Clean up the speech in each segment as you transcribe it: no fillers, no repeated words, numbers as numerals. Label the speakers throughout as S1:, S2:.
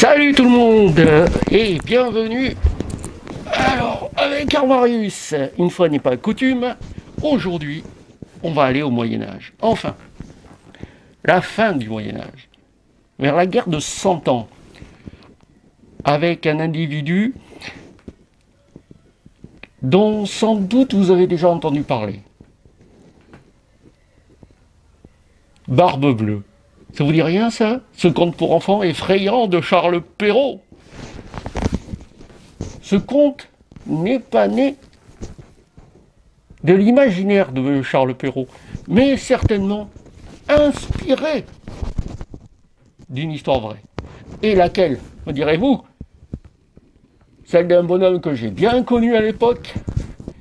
S1: Salut tout le monde et bienvenue. Alors, avec Armarius, une fois n'est pas coutume, aujourd'hui, on va aller au Moyen-Âge. Enfin, la fin du Moyen-Âge, vers la guerre de 100 ans, avec un individu dont sans doute vous avez déjà entendu parler. Barbe Bleue. Ça vous dit rien, ça? Ce conte pour enfants effrayant de Charles Perrault. Ce conte n'est pas né de l'imaginaire de Charles Perrault, mais certainement inspiré d'une histoire vraie. Et laquelle, me direz-vous? Celle d'un bonhomme que j'ai bien connu à l'époque,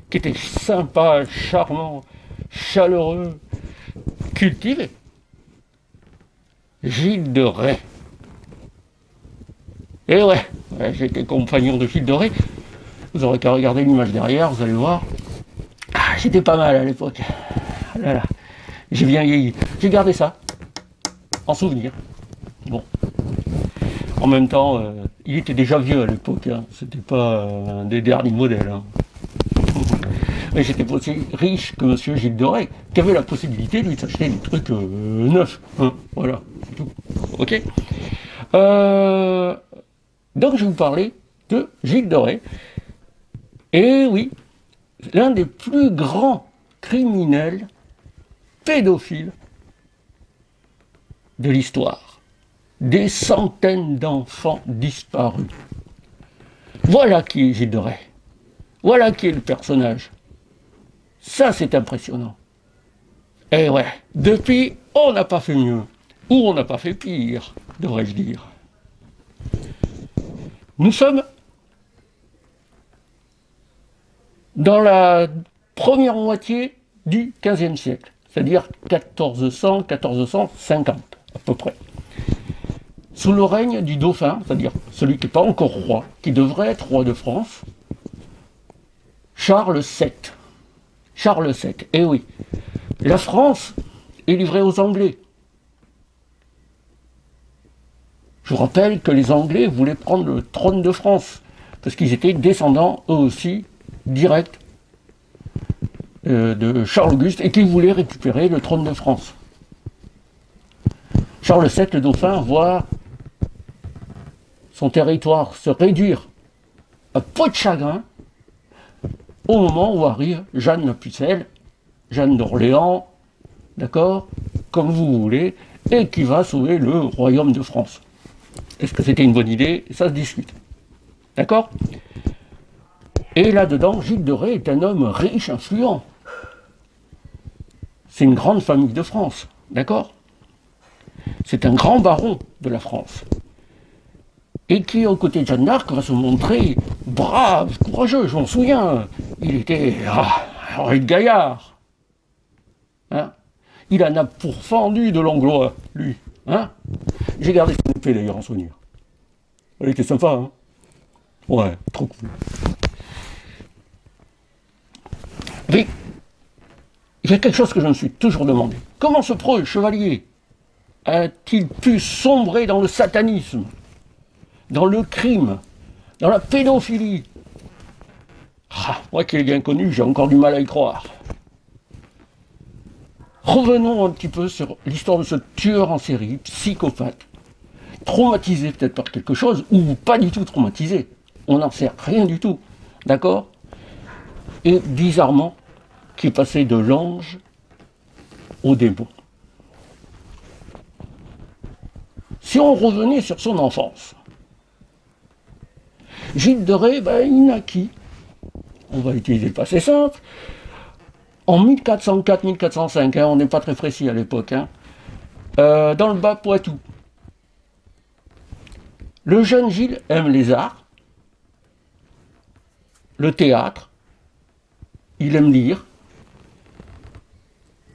S1: qui était sympa, charmant, chaleureux, cultivé. Gilles de Rais. Et ouais, j'étais compagnon de Gilles de Rais. Vous aurez qu'à regarder l'image derrière, vous allez voir. Ah, j'étais pas mal à l'époque. Là, là. J'ai bien vieilli. J'ai gardé ça en souvenir. Bon. En même temps, il était déjà vieux à l'époque. Hein. C'était pas un des derniers modèles. Hein. Mais j'étais pas aussi riche que monsieur Gilles de Rais, qui avait la possibilité de lui s'acheter des trucs neufs. Hein. Voilà, c'est tout. Ok. Donc je vais vous parler de Gilles de Rais. Et oui, l'un des plus grands criminels pédophiles de l'histoire. Des centaines d'enfants disparus. Voilà qui est Gilles de Rais. Voilà qui est le personnage. Ça, c'est impressionnant. Et ouais, depuis, on n'a pas fait mieux. Ou on n'a pas fait pire, devrais-je dire. Nous sommes dans la première moitié du XVe siècle, c'est-à-dire 1400-1450 à peu près. Sous le règne du dauphin, c'est-à-dire celui qui n'est pas encore roi, qui devrait être roi de France, Charles VII. Charles VII, eh oui. La France est livrée aux Anglais. Je vous rappelle que les Anglais voulaient prendre le trône de France, parce qu'ils étaient descendants, eux aussi, directs de Charles Auguste, et qu'ils voulaient récupérer le trône de France. Charles VII, le dauphin, voit son territoire se réduire à peau de chagrin au moment où arrive Jeanne la Pucelle, Jeanne d'Orléans, d'accord, comme vous voulez, et qui va sauver le royaume de France. Est-ce que c'était une bonne idée? Ça se discute. D'accord? Et là-dedans, Gilles de Rais est un homme riche, influent. C'est une grande famille de France, d'accord? C'est un grand baron de la France. Et qui, aux côtés de Jeanne d'Arc, va se montrer brave, courageux. Je m'en souviens, il était Henri de Gaillard. Hein? Il en a pourfendu de l'anglois, lui. Hein? J'ai gardé son épée d'ailleurs en souvenir. Elle était sympa, hein? Ouais, trop cool. Mais il y a quelque chose que je me suis toujours demandé. Comment ce preux chevalier a-t-il pu sombrer dans le satanisme, dans le crime, dans la pédophilie? Moi qui l'ai bien connu, j'ai encore du mal à y croire. Revenons un petit peu sur l'histoire de ce tueur en série, psychopathe, traumatisé peut-être par quelque chose, ou pas du tout traumatisé. On n'en sait rien du tout, d'accord? Et bizarrement, qui est passé de l'ange au démon. Si on revenait sur son enfance, Gilles de Rais, il naquit, on va utiliser le passé simple, en 1404-1405, on n'est pas très précis à l'époque, dans le bas Poitou. Le jeune Gilles aime les arts, le théâtre, il aime lire,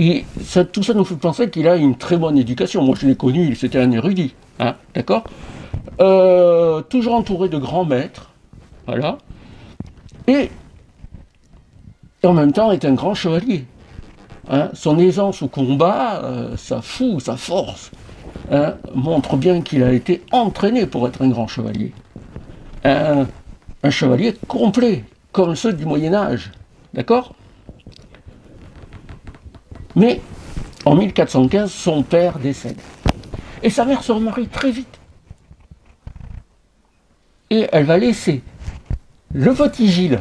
S1: et tout ça nous fait penser qu'il a une très bonne éducation. Moi je l'ai connu, c'était un érudit, d'accord? Toujours entouré de grands maîtres, voilà, et en même temps est un grand chevalier. Son aisance au combat, sa fougue, sa force, hein, montre bien qu'il a été entraîné pour être un grand chevalier. Un chevalier complet, comme ceux du Moyen-Âge. D'accord? Mais en 1415, son père décède. Et sa mère se remarie très vite. Et elle va laisser le petit Gilles,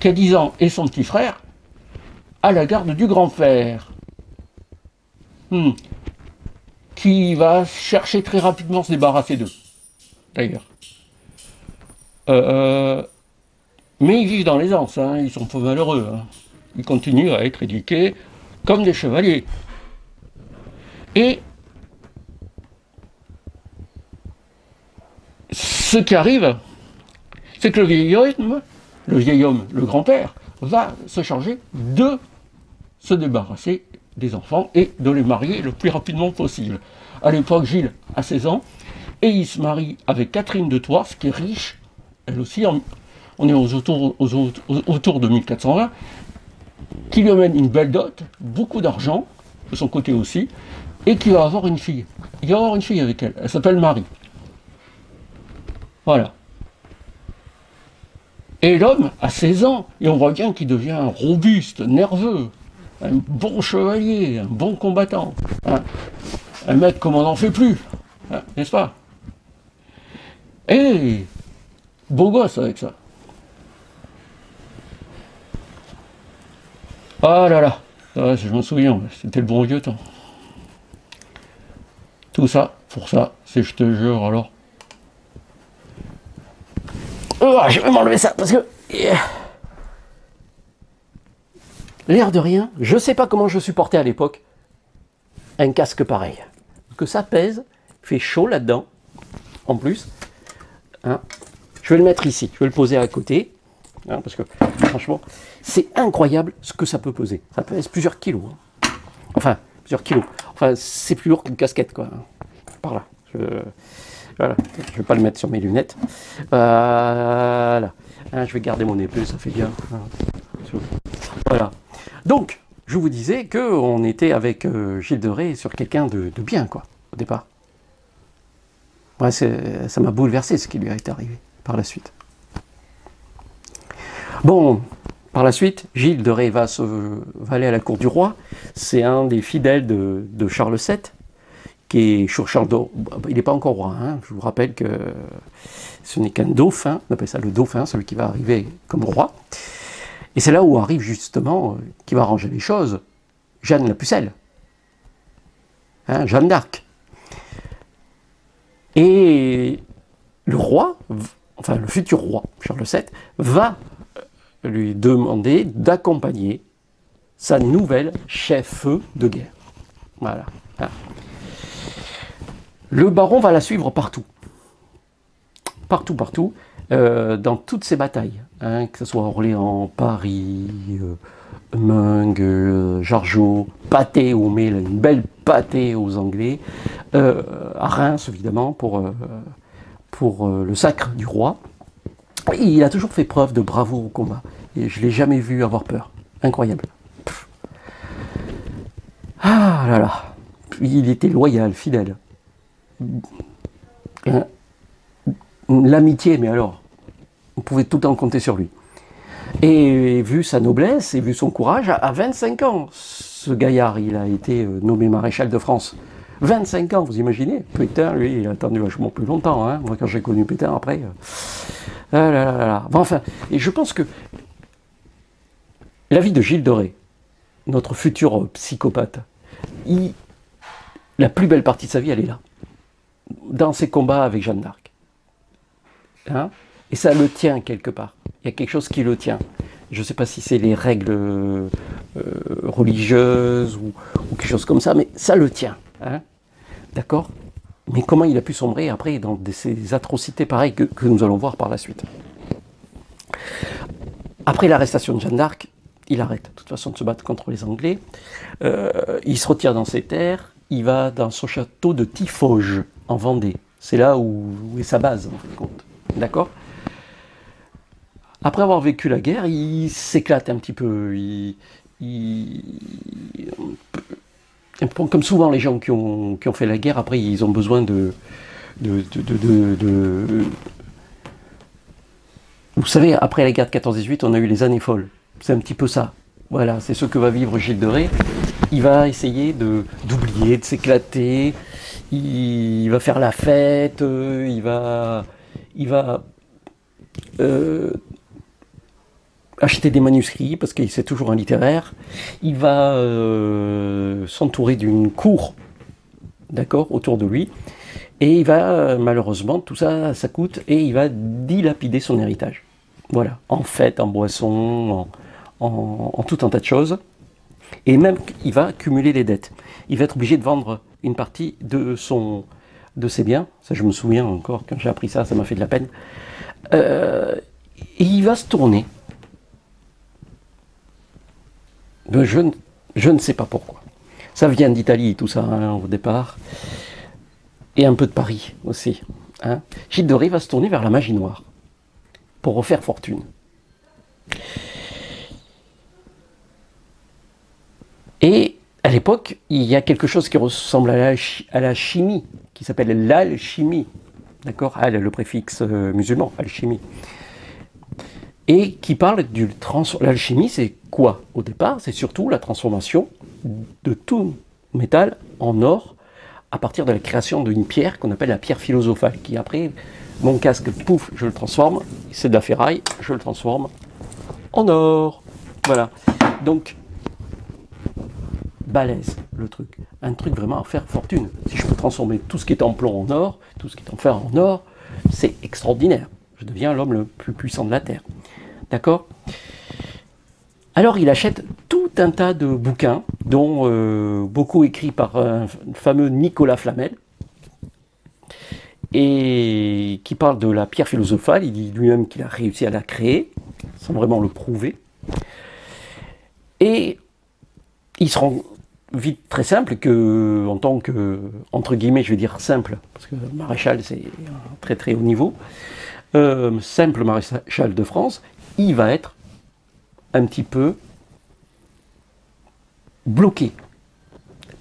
S1: qui a 10 ans, et son petit frère, à la garde du grand-père. Qui va chercher très rapidement à se débarrasser d'eux, d'ailleurs. Mais ils vivent dans l'aisance, hein, ils sont pas malheureux. Hein. Ils continuent à être éduqués comme des chevaliers. Et ce qui arrive, c'est que le vieil homme, le grand-père, va se charger de se débarrasser des enfants et de les marier le plus rapidement possible. À l'époque, Gilles a 16 ans et il se marie avec Catherine de Thouars, qui est riche, elle aussi, on est autour de 1420, qui lui amène une belle dot, beaucoup d'argent, de son côté aussi, et qui va avoir une fille. Il va avoir une fille avec elle, elle s'appelle Marie. Voilà. Et l'homme a 16 ans, et on voit bien qu'il devient robuste, nerveux, un bon chevalier, un bon combattant. Hein. Un mec comme on n'en fait plus, hein, n'est-ce pas? Et beau gosse avec ça. Ah là là, ouais, je m'en souviens, c'était le bon vieux temps. Tout ça, pour ça, c'est je te jure alors. Oh, je vais m'enlever ça parce que l'air de rien, je sais pas comment je supportais à l'époque un casque pareil. Que ça pèse, fait chaud là-dedans, en plus. Hein. Je vais le mettre ici, je vais le poser à côté, hein, parce que franchement, c'est incroyable ce que ça peut peser. Ça pèse plusieurs kilos. Hein. Enfin, plusieurs kilos. Enfin, c'est plus lourd qu'une casquette, quoi. Par là. Voilà, je vais pas le mettre sur mes lunettes. Voilà. Hein, je vais garder mon épée, ça fait bien. Voilà. Donc, je vous disais qu'on était avec Gilles de Rais sur quelqu'un de bien, quoi, au départ. Ouais, ça m'a bouleversé ce qui lui est arrivé par la suite. Bon, par la suite, Gilles de Rais va aller à la cour du roi. C'est un des fidèles de Charles VII, qui est sur Charles d'Or. Il n'est pas encore roi, hein. Je vous rappelle que ce n'est qu'un dauphin, on appelle ça le dauphin, celui qui va arriver comme roi. Et c'est là où arrive justement, qui va arranger les choses, Jeanne la Pucelle, hein, Jeanne d'Arc. Et le roi, enfin le futur roi, Charles VII, va lui demander d'accompagner sa nouvelle chef de guerre. Voilà. Hein. Le baron va la suivre partout. Partout, dans toutes ses batailles, hein, que ce soit Orléans, Paris, Meung, Jargeau, Patay, où on met une belle pâtée aux Anglais, à Reims évidemment pour le sacre du roi. Et il a toujours fait preuve de bravoure au combat, et je ne l'ai jamais vu avoir peur, incroyable. Pff. Ah là là, il était loyal, fidèle. L'amitié, mais alors, on pouvait tout le temps compter sur lui. Et vu sa noblesse et vu son courage, à 25 ans, ce gaillard, il a été nommé maréchal de France. 25 ans, vous imaginez? Pétain, lui, il a attendu vachement plus longtemps. Hein. Moi, quand j'ai connu Pétain, après... Ah là là là là. Enfin, et je pense que la vie de Gilles de Rais, notre futur psychopathe, la plus belle partie de sa vie, elle est là. Dans ses combats avec Jeanne d'Arc. Hein? Et ça le tient quelque part. Il y a quelque chose qui le tient. Je ne sais pas si c'est les règles religieuses ou quelque chose comme ça, mais ça le tient. Hein? D'accord? Mais comment il a pu sombrer après dans ces atrocités pareilles que nous allons voir par la suite. Après l'arrestation de Jeanne d'Arc, il arrête de toute façon de se battre contre les Anglais. Il se retire dans ses terres. Il va dans son château de Tiffauges, en Vendée. C'est là où est sa base, en fin de compte. D'accord? Après avoir vécu la guerre, il s'éclate un petit peu. Comme souvent les gens qui ont fait la guerre, après ils ont besoin de. Vous savez, après la guerre de 14-18, on a eu les années folles. C'est un petit peu ça. Voilà, c'est ce que va vivre Gilles de Rais. Il va essayer d'oublier, de s'éclater. Il va faire la fête. Il va acheter des manuscrits parce que c'est toujours un littéraire. Il va s'entourer d'une cour, d'accord, autour de lui. Et il va, malheureusement, tout ça, ça coûte, et il va dilapider son héritage. Voilà, en fête, en boisson, en tout un tas de choses. Et même, il va cumuler les dettes. Il va être obligé de vendre une partie de ses biens. Ça, je me souviens encore, quand j'ai appris ça, ça m'a fait de la peine. Et il va se tourner. Je ne sais pas pourquoi. Ça vient d'Italie, tout ça, hein, au départ. Et un peu de Paris aussi. Hein. Gilles de Rais va se tourner vers la magie noire pour refaire fortune. Et à l'époque, il y a quelque chose qui ressemble à la chimie, qui s'appelle l'alchimie. D'accord, al, le préfixe musulman, alchimie. Et qui parle du l'alchimie, c'est quoi au départ? C'est surtout la transformation de tout métal en or à partir de la création d'une pierre qu'on appelle la pierre philosophale, qui après, mon casque, pouf, je le transforme, c'est de la ferraille, je le transforme en or. Voilà. Donc, balèze le truc. Un truc vraiment à faire fortune. Si je peux transformer tout ce qui est en plomb en or, tout ce qui est en fer en or, c'est extraordinaire. Je deviens l'homme le plus puissant de la Terre. D'accord? Alors il achète tout un tas de bouquins, dont beaucoup écrits par un fameux Nicolas Flamel, et qui parle de la pierre philosophale. Il dit lui-même qu'il a réussi à la créer, sans vraiment le prouver. Et il se rend vite très simple que, en tant que, entre guillemets, je vais dire simple, parce que maréchal c'est un très très haut niveau, simple maréchal de France, il va être un petit peu bloqué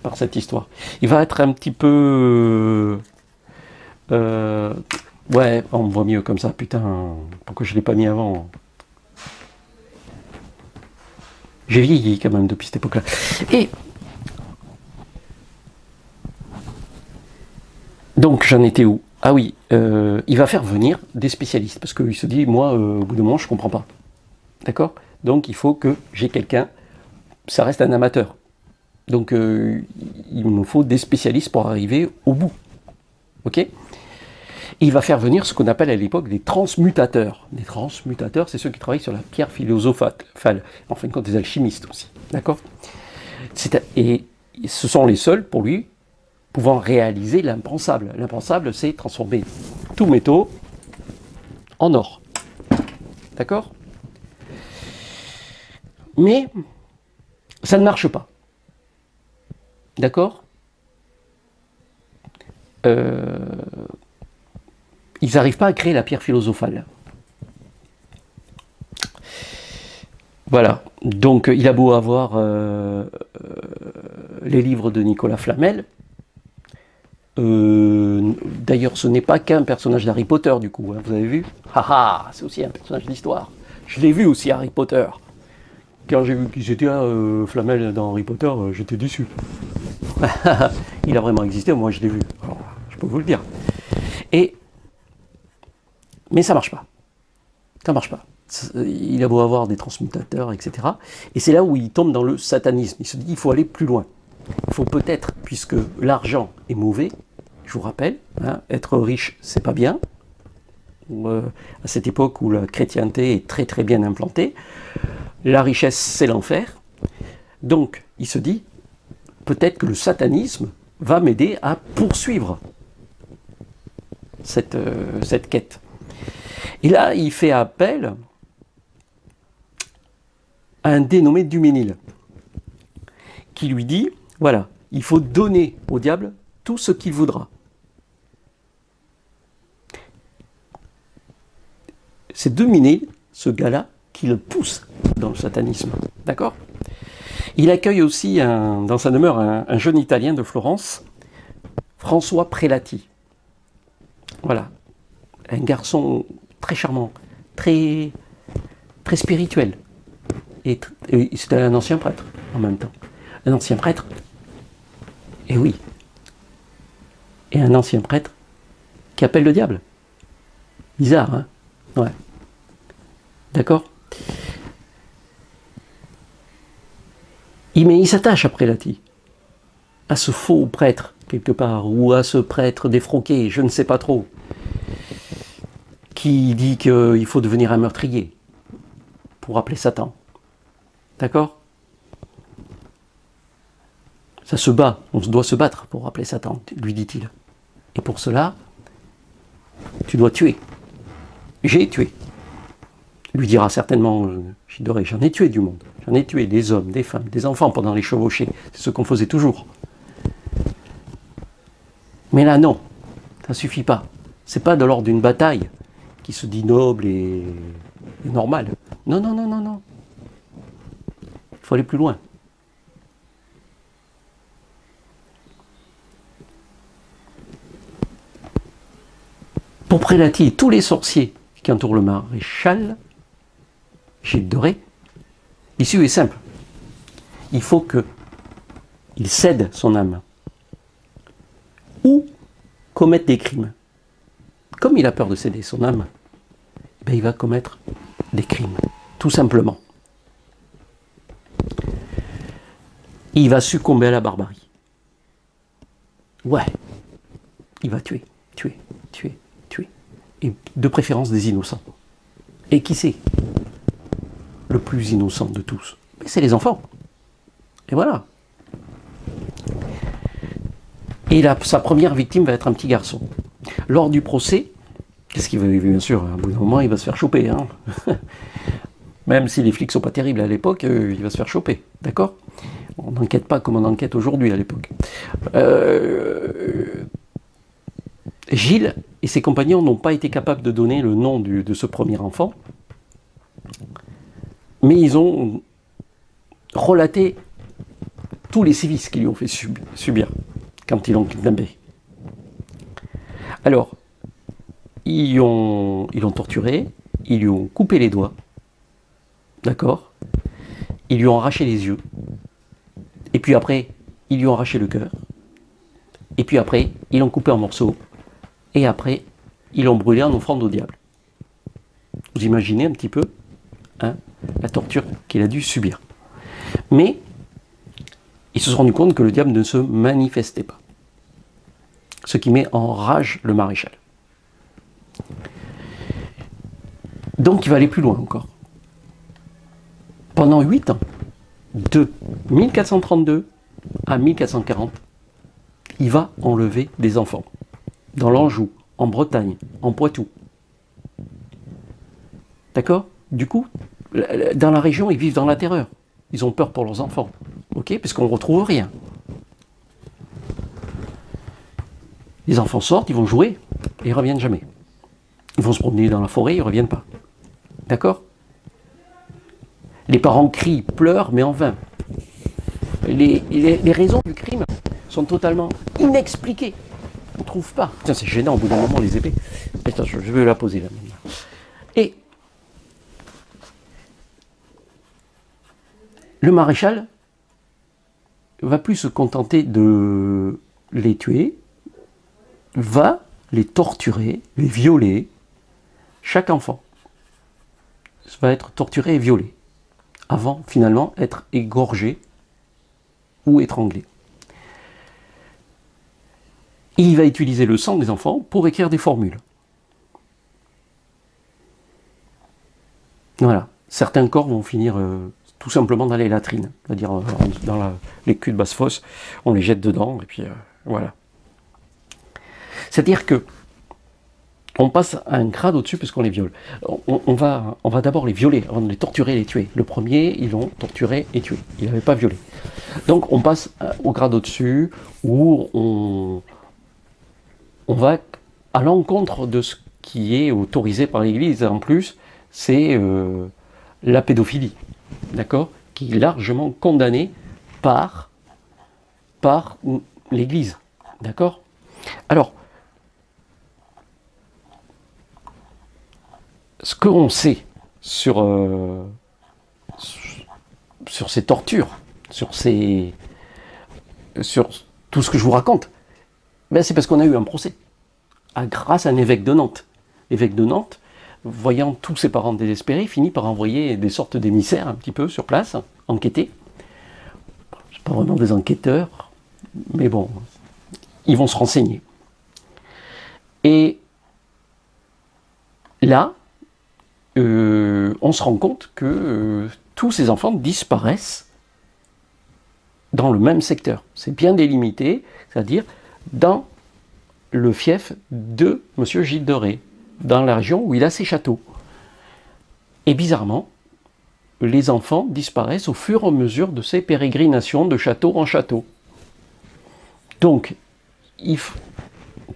S1: par cette histoire. Il va être un petit peu... ouais, on me voit mieux comme ça, putain, pourquoi je ne l'ai pas mis avant? J'ai vieilli quand même depuis cette époque-là. Et donc j'en étais où? Ah oui, il va faire venir des spécialistes, parce qu'il se dit, moi, au bout d'un moment, je ne comprends pas. D'accord? Donc il faut que j'ai quelqu'un, ça reste un amateur. Donc il me faut des spécialistes pour arriver au bout. Ok? Et il va faire venir ce qu'on appelle à l'époque des transmutateurs. Les transmutateurs, c'est ceux qui travaillent sur la pierre philosophale. En fin de compte, des alchimistes aussi. D'accord? Et ce sont les seuls, pour lui, pouvant réaliser l'impensable. L'impensable, c'est transformer tout métaux en or. D'accord? Mais ça ne marche pas. D'accord? Ils n'arrivent pas à créer la pierre philosophale. Voilà. Donc il a beau avoir les livres de Nicolas Flamel. D'ailleurs, ce n'est pas qu'un personnage d'Harry Potter, du coup. Hein, vous avez vu? Haha, c'est aussi un personnage d'histoire. Je l'ai vu aussi, Harry Potter. Quand j'ai vu qu'ils étaient Flamel dans Harry Potter, j'étais déçu. Il a vraiment existé, moi je l'ai vu. Alors, je peux vous le dire. Mais ça marche pas. Ça marche pas. Il a beau avoir des transmutateurs, etc. Et c'est là où il tombe dans le satanisme. Il se dit, il faut aller plus loin. Il faut peut-être, puisque l'argent est mauvais, je vous rappelle, hein, être riche, c'est pas bien. À cette époque où la chrétienté est très très bien implantée, la richesse c'est l'enfer. Donc il se dit, peut-être que le satanisme va m'aider à poursuivre cette quête. Et là, il fait appel à un dénommé Duménil, qui lui dit, voilà, il faut donner au diable tout ce qu'il voudra. C'est Duménil, ce gars-là, qui le pousse dans le satanisme. D'accord?
S2: Il accueille aussi dans sa demeure un jeune Italien de Florence, François Prelati. Voilà, un garçon très charmant, très, très spirituel. Et c'était un ancien prêtre en même temps. Un ancien prêtre, et oui, et un ancien prêtre qui appelle le diable. Bizarre, hein? Ouais. D'accord? Mais il s'attache à Prelati, à ce faux prêtre, quelque part, ou à ce prêtre défroqué, je ne sais pas trop, qui dit qu'il faut devenir un meurtrier pour appeler Satan. D'accord? Ça se bat, on doit se battre pour appeler Satan, lui dit-il. Et pour cela, tu dois tuer. J'ai tué. Lui dira certainement Gilles de Rais, j'en ai tué du monde. J'en ai tué des hommes, des femmes, des enfants pendant les chevauchées. C'est ce qu'on faisait toujours. Mais là, non. Ça ne suffit pas. C'est pas de l'ordre d'une bataille qui se dit noble et normale. Non, non, non, non, non. Il faut aller plus loin. Pour Prelati et tous les sorciers qui entourent le maréchal Gilles de Rais, l'issue est simple. Il faut qu'il cède son âme ou commette des crimes. Comme il a peur de céder son âme, ben il va commettre des crimes, tout simplement. Il va succomber à la barbarie. Ouais, il va tuer, tuer, tuer, tuer. Et de préférence des innocents. Et qui c'est le plus innocent de tous? C'est les enfants. Et voilà. Et sa première victime va être un petit garçon. Lors du procès, qu'est-ce qu'il va, bien sûr, à un bout d'un moment, il va se faire choper. Hein. Même si les flics sont pas terribles à l'époque, il va se faire choper. D'accord? On n'enquête pas comme on enquête aujourd'hui à l'époque. Gilles et ses compagnons n'ont pas été capables de donner le nom de ce premier enfant, mais ils ont relaté tous les sévices qu'ils lui ont fait subir quand ils l'ont kidnappé. Alors, ils l'ont torturé, ils lui ont coupé les doigts, d'accord? Ils lui ont arraché les yeux, et puis après, ils lui ont arraché le cœur, et puis après, ils l'ont coupé en morceaux, et après, ils l'ont brûlé en offrande au diable. Vous imaginez un petit peu hein, la torture qu'il a dû subir. Mais ils se sont rendus compte que le diable ne se manifestait pas. Ce qui met en rage le maréchal. Donc il va aller plus loin encore. Pendant 8 ans, de 1432 à 1440, il va enlever des enfants. Dans l'Anjou, en Bretagne, en Poitou. D'accord? Du coup, dans la région, ils vivent dans la terreur. Ils ont peur pour leurs enfants. Ok? Parce qu'on ne retrouve rien. Les enfants sortent, ils vont jouer, et ils ne reviennent jamais. Ils vont se promener dans la forêt, ils ne reviennent pas. D'accord? Les parents crient, pleurent, mais en vain. Les raisons du crime sont totalement inexpliquées. On ne trouve pas. Tiens, c'est gênant au bout d'un moment, les épées. Attends, je vais la poser là maintenant. Et le maréchal va plus se contenter de les tuer, va les torturer, les violer. Chaque enfant va être torturé et violé, avant finalement être égorgé ou étranglé. Et il va utiliser le sang des enfants pour écrire des formules. Voilà. Certains corps vont finir tout simplement dans les latrines, c'est-à-dire dans les culs de basse-fosse, on les jette dedans, et puis voilà. C'est-à-dire que on passe à un grade au-dessus puisqu'on les viole. On va d'abord les violer avant de les torturer et les tuer. Le premier, ils l'ont torturé et tué. Il n'avait pas violé. Donc on passe au grade au-dessus où on va à l'encontre de ce qui est autorisé par l'Église. En plus, c'est la pédophilie, d'accord, qui est largement condamnée par l'Église. D'accord? Alors, ce que l'on sait sur ces tortures, sur tout ce que je vous raconte, ben c'est parce qu'on a eu un procès, grâce à un évêque de Nantes. L'évêque de Nantes, voyant tous ses parents désespérés, finit par envoyer des sortes d'émissaires un petit peu sur place, enquêter. C'est pas vraiment des enquêteurs, mais bon, ils vont se renseigner. Et là, on se rend compte que tous ces enfants disparaissent dans le même secteur. C'est bien délimité, c'est-à-dire dans le fief de M. Gilles de Rais, dans la région où il a ses châteaux. Et bizarrement, les enfants disparaissent au fur et à mesure de ces pérégrinations de château en château. Donc,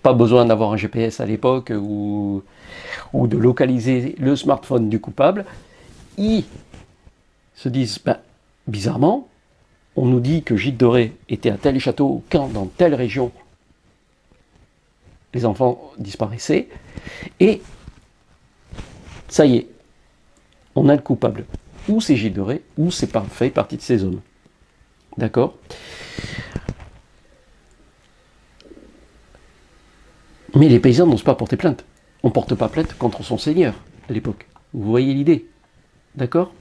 S2: pas besoin d'avoir un GPS à l'époque ou de localiser le smartphone du coupable. Ils se disent, bizarrement, on nous dit que Gilles de Rais était à tel château quand dans telle région les enfants disparaissaient, et ça y est, on a le coupable. Ou c'est Gilles de Rais, ou c'est fait partie de ces hommes. D'accord? Mais les paysans n'osent pas porter plainte. On ne porte pas plainte contre son seigneur à l'époque. Vous voyez l'idée? D'accord?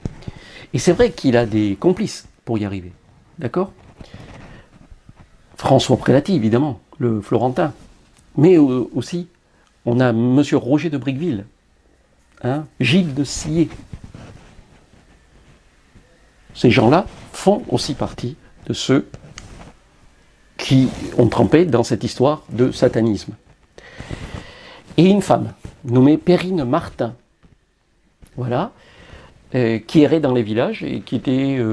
S2: Et c'est vrai qu'il a des complices pour y arriver. D'accord? François Prélati, évidemment, le Florentin. Mais aussi, on a Monsieur Roger de Bricqueville, Gilles de Sillé. Ces gens-là font aussi partie de ceux qui ont trempé dans cette histoire de satanisme. Et une femme, nommée Perrine Martin, voilà, qui errait dans les villages et qui était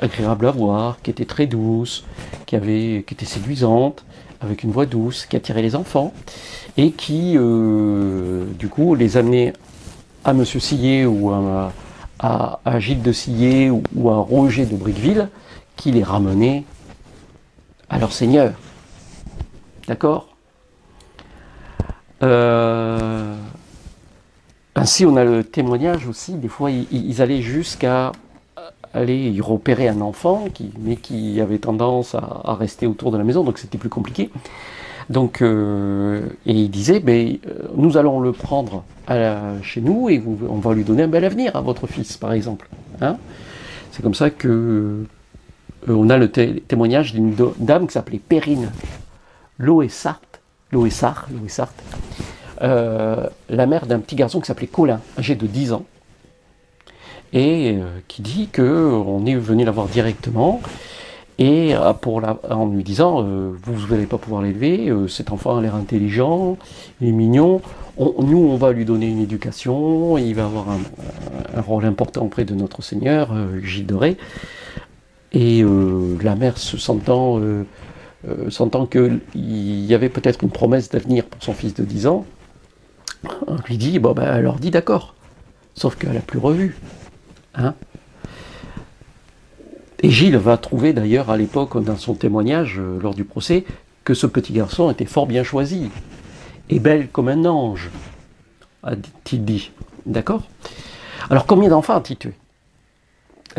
S2: agréable à voir, qui était très douce, qui était séduisante, avec une voix douce, qui attirait les enfants, et qui, du coup, les amenait à M. Sillé ou à Gilles de Sillé ou à Roger de Bricqueville, qui les ramenait à leur seigneur. D'accord? Ainsi, on a le témoignage aussi, des fois, ils allaient jusqu'à y repérer un enfant, mais qui avait tendance à rester autour de la maison, donc c'était plus compliqué. Donc, et il disait, nous allons le prendre chez nous et on va lui donner un bel avenir à votre fils, par exemple. C'est comme ça que on a le témoignage d'une dame qui s'appelait Perrine Loessart, la mère d'un petit garçon qui s'appelait Colin, âgé de 10 ans, et qui dit qu'on est venu la voir directement, et en lui disant vous n'allez pas pouvoir l'élever, cet enfant a l'air intelligent, il est mignon, nous on va lui donner une éducation, il va avoir un rôle important auprès de notre Seigneur, Gilles de Rais. Et la mère sentant qu'il y avait peut-être une promesse d'avenir pour son fils de 10 ans, on lui dit, elle leur dit d'accord, sauf qu'elle n'a plus revu. Et Gilles va trouver d'ailleurs à l'époque, dans son témoignage lors du procès, que ce petit garçon était fort bien choisi, et belle comme un ange, a-t-il dit. D'accord? Alors combien d'enfants a-t-il tué?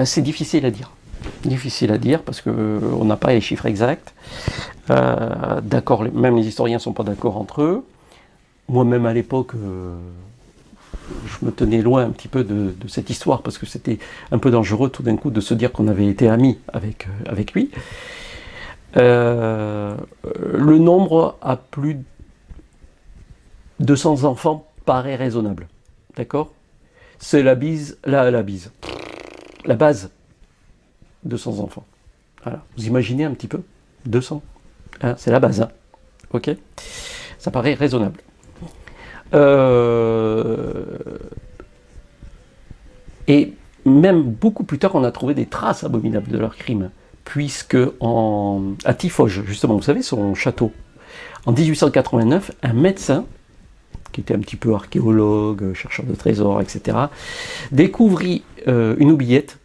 S2: C'est difficile à dire. Difficile à dire parce qu'on n'a pas les chiffres exacts. D'accord, même les historiens ne sont pas d'accord entre eux. Moi-même à l'époque, je me tenais loin un petit peu de cette histoire parce que c'était un peu dangereux tout d'un coup de se dire qu'on avait été amis avec lui. Le nombre à plus de 200 enfants paraît raisonnable. D'accord? C'est la base. 200 enfants. Voilà. Vous imaginez un petit peu 200 c'est la base. Ok? Ça paraît raisonnable. Et même beaucoup plus tard, on a trouvé des traces abominables de leurs crimes. Puisque à Tiffauges, justement, vous savez, son château, en 1889, un médecin, qui était un petit peu archéologue, chercheur de trésors, etc., découvrit une oubliette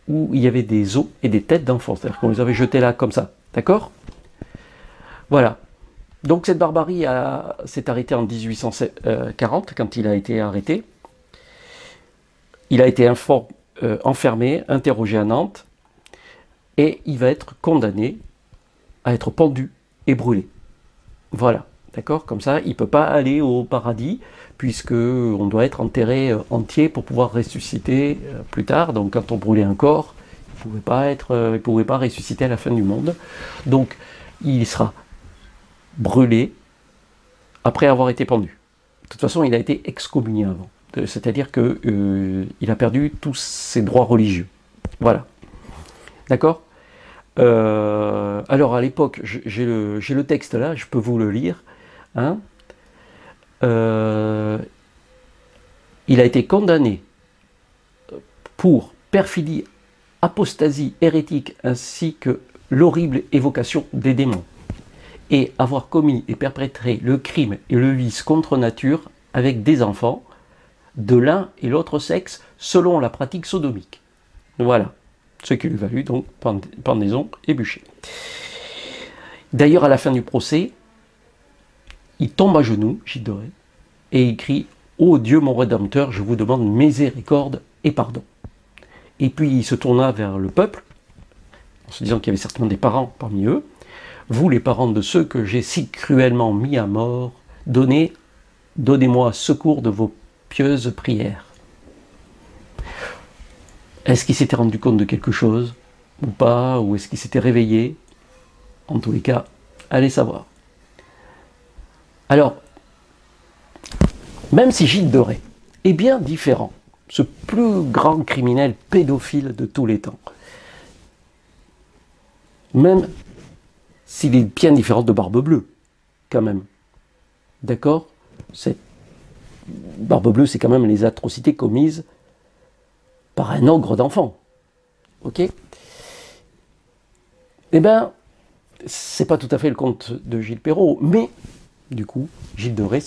S2: où il y avait des os et des têtes d'enfants. C'est-à-dire qu'on les avait jetés là comme ça. D'accord? Voilà. Donc cette barbarie s'est arrêtée en 1840, quand il a été arrêté. Il a été enfermé, interrogé à Nantes, et il va être condamné à être pendu et brûlé. Voilà, d'accord? Comme ça, il ne peut pas aller au paradis, puisque on doit être enterré entier pour pouvoir ressusciter plus tard. Donc quand on brûlait un corps, il ne pouvait pas ressusciter à la fin du monde. Donc il sera brûlé après avoir été pendu. De toute façon, il a été excommunié avant. C'est-à-dire qu'il a perdu tous ses droits religieux. Voilà. D'accord? Alors à l'époque, j'ai le texte là, je peux vous le lire. Hein. Il a été condamné pour perfidie, apostasie hérétique, ainsi que l'horrible évocation des démons, et avoir commis et perpétré le crime et le vice contre nature avec des enfants de l'un et l'autre sexe selon la pratique sodomique. Voilà. Ce qui lui valut donc pendaison et bûcher. D'ailleurs, à la fin du procès, il tombe à genoux, Gilles de Rais, et il crie « Ô Dieu mon Rédempteur, je vous demande miséricorde et pardon ». Et puis il se tourna vers le peuple, en se disant qu'il y avait certainement des parents parmi eux. « Vous les parents de ceux que j'ai si cruellement mis à mort, donnez-moi secours de vos pieuses prières. » Est-ce qu'il s'était rendu compte de quelque chose ou pas? Ou est-ce qu'il s'était réveillé? En tous les cas, allez savoir. Alors, même si Gilles de Rais est bien différent, ce plus grand criminel pédophile de tous les temps, même s'il est bien différent de Barbe Bleue, quand même. D'accord? Barbe Bleue, c'est quand même les atrocités commises par un ogre d'enfant. Ok? Eh bien, c'est pas tout à fait le compte de Gilles Perrault, mais du coup, Gilles de Rais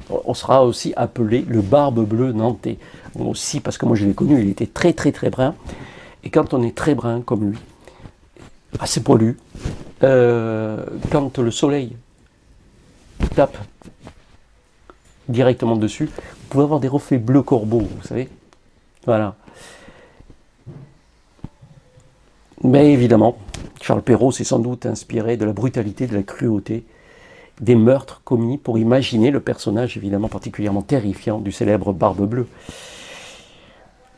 S2: on sera aussi appelé le Barbe Bleue nantais. Aussi, parce que moi je l'ai connu, il était très très très brun. Et quand on est très brun comme lui, assez poilu, quand le soleil tape directement dessus, vous pouvez avoir des reflets bleu corbeau, vous savez. Voilà. Mais évidemment, Charles Perrault s'est sans doute inspiré de la brutalité, de la cruauté, des meurtres commis pour imaginer le personnage évidemment particulièrement terrifiant du célèbre Barbe Bleue.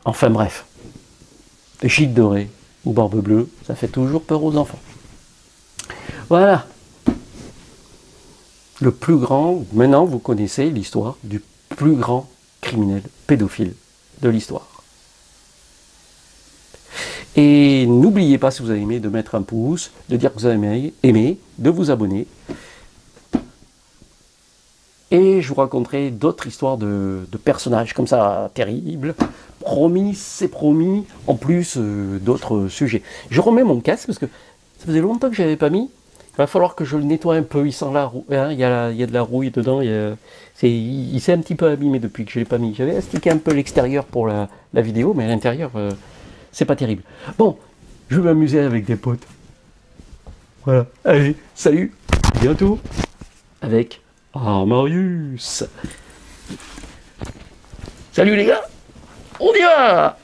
S2: Enfin bref, Gilles de Rais ou Barbe Bleue, ça fait toujours peur aux enfants. Voilà. Le plus grand, maintenant vous connaissez l'histoire du plus grand criminel pédophile de l'histoire. Et n'oubliez pas, si vous avez aimé, de mettre un pouce, de dire que vous avez aimé, de vous abonner. Et je vous raconterai d'autres histoires de personnages comme ça, terribles. Promis, c'est promis, en plus d'autres sujets. Je remets mon casque parce que ça faisait longtemps que je n'avais pas mis. Il va falloir que je le nettoie un peu, il sent la rouille, hein, il y a de la rouille dedans. Il s'est un petit peu abîmé depuis que je ne l'ai pas mis. J'avais astiqué un peu l'extérieur pour la vidéo, mais à l'intérieur... c'est pas terrible. Bon, je vais m'amuser avec des potes. Voilà. Allez, salut, à bientôt avec Marius. Salut les gars, on y va!